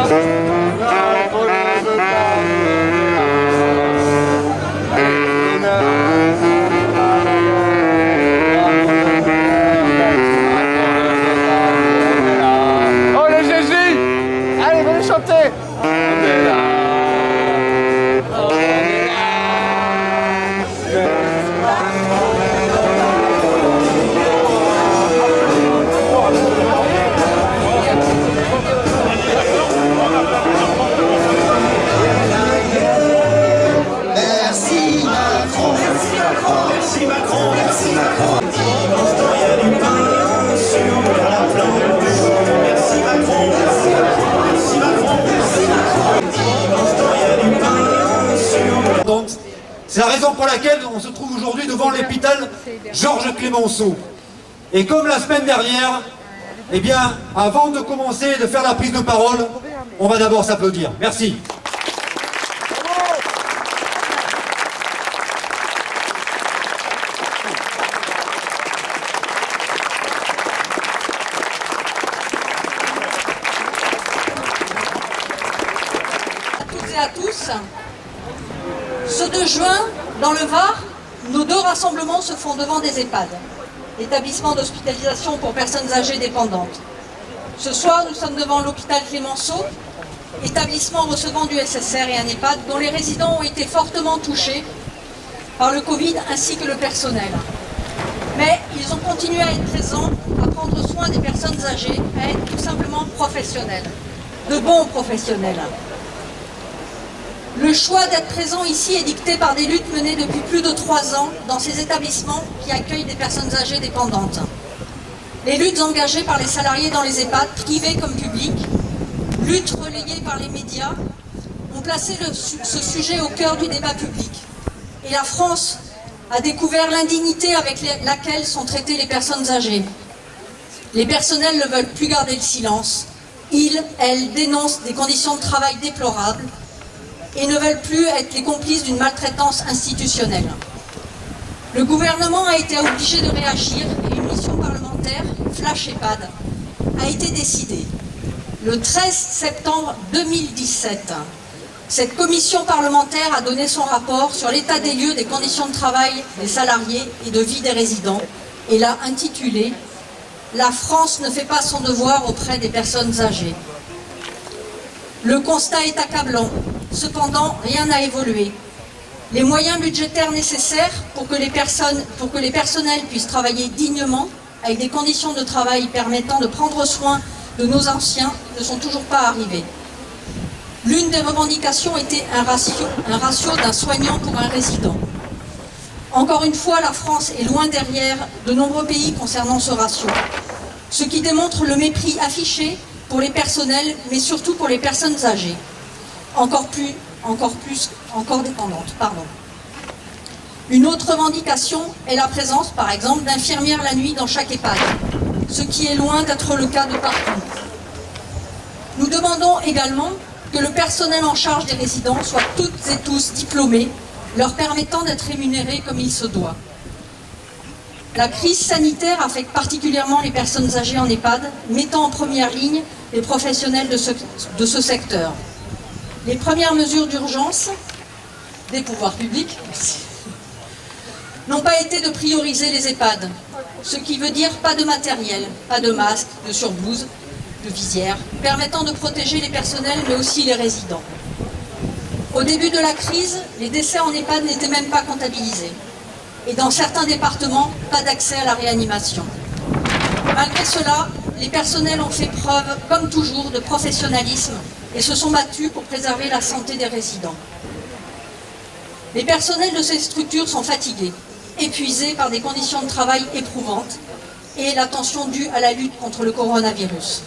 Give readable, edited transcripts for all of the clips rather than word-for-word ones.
Oh les Jésus! Allez, venez chanter! C'est la raison pour laquelle on se trouve aujourd'hui devant l'hôpital Georges Clemenceau. Et comme la semaine dernière, eh bien, avant de commencer de faire la prise de parole, on va d'abord s'applaudir. Merci. À toutes et à tous. Ce 2 juin, dans le Var, nos 2 rassemblements se font devant des EHPAD, établissements d'hospitalisation pour personnes âgées dépendantes. Ce soir, nous sommes devant l'hôpital Clemenceau, établissement recevant du SSR et un EHPAD dont les résidents ont été fortement touchés par le Covid ainsi que le personnel. Mais ils ont continué à être présents, à prendre soin des personnes âgées, à être tout simplement professionnels, de bons professionnels. Le choix d'être présent ici est dicté par des luttes menées depuis plus de 3 ans dans ces établissements qui accueillent des personnes âgées dépendantes. Les luttes engagées par les salariés dans les EHPAD, privés comme publics, luttes relayées par les médias, ont placé ce sujet au cœur du débat public. Et la France a découvert l'indignité avec laquelle sont traitées les personnes âgées. Les personnels ne veulent plus garder le silence. Ils, elles, dénoncent des conditions de travail déplorables et ne veulent plus être les complices d'une maltraitance institutionnelle. Le gouvernement a été obligé de réagir et une mission parlementaire, Flash EHPAD, a été décidée. Le 13 septembre 2017, cette commission parlementaire a donné son rapport sur l'état des lieux des conditions de travail des salariés et de vie des résidents et l'a intitulé « La France ne fait pas son devoir auprès des personnes âgées ». Le constat est accablant. Cependant, rien n'a évolué. Les moyens budgétaires nécessaires pour que les personnels puissent travailler dignement, avec des conditions de travail permettant de prendre soin de nos anciens, ne sont toujours pas arrivés. L'une des revendications était un ratio d'un soignant pour un résident. Encore une fois, la France est loin derrière de nombreux pays concernant ce ratio, ce qui démontre le mépris affiché pour les personnels, mais surtout pour les personnes âgées. Encore dépendantes. Une autre revendication est la présence, par exemple, d'infirmières la nuit dans chaque EHPAD, ce qui est loin d'être le cas de partout. Nous demandons également que le personnel en charge des résidents soit toutes et tous diplômés, leur permettant d'être rémunérés comme il se doit. La crise sanitaire affecte particulièrement les personnes âgées en EHPAD, mettant en première ligne les professionnels de ce secteur. Les premières mesures d'urgence des pouvoirs publics n'ont pas été de prioriser les EHPAD, ce qui veut dire pas de matériel, pas de masques, de surblouses, de visières, permettant de protéger les personnels mais aussi les résidents. Au début de la crise, les décès en EHPAD n'étaient même pas comptabilisés. Et dans certains départements, pas d'accès à la réanimation. Malgré cela, les personnels ont fait preuve, comme toujours, de professionnalisme et se sont battus pour préserver la santé des résidents. Les personnels de ces structures sont fatigués, épuisés par des conditions de travail éprouvantes et la tension due à la lutte contre le coronavirus.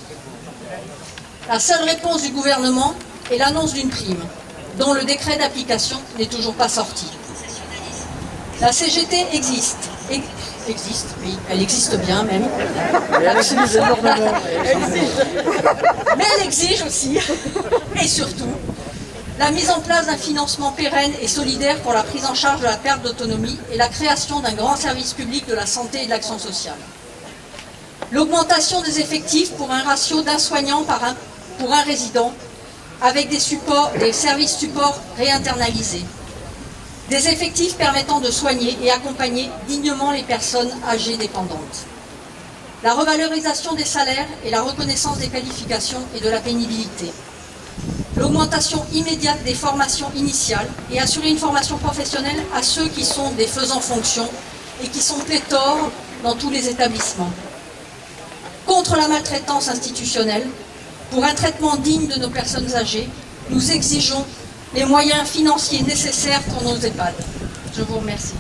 La seule réponse du gouvernement est l'annonce d'une prime, dont le décret d'application n'est toujours pas sorti. La CGT existe, oui, elle existe bien même. Mais elle exige énormément. Mais elle exige aussi, et surtout, la mise en place d'un financement pérenne et solidaire pour la prise en charge de la perte d'autonomie et la création d'un grand service public de la santé et de l'action sociale. L'augmentation des effectifs pour un ratio d'un soignant pour un résident avec des services supports réinternalisés, des effectifs permettant de soigner et accompagner dignement les personnes âgées dépendantes, la revalorisation des salaires et la reconnaissance des qualifications et de la pénibilité, l'augmentation immédiate des formations initiales et assurer une formation professionnelle à ceux qui sont des faisans fonction et qui sont pléthores dans tous les établissements. Contre la maltraitance institutionnelle, pour un traitement digne de nos personnes âgées, nous exigeons les moyens financiers nécessaires pour nos EHPAD. Je vous remercie.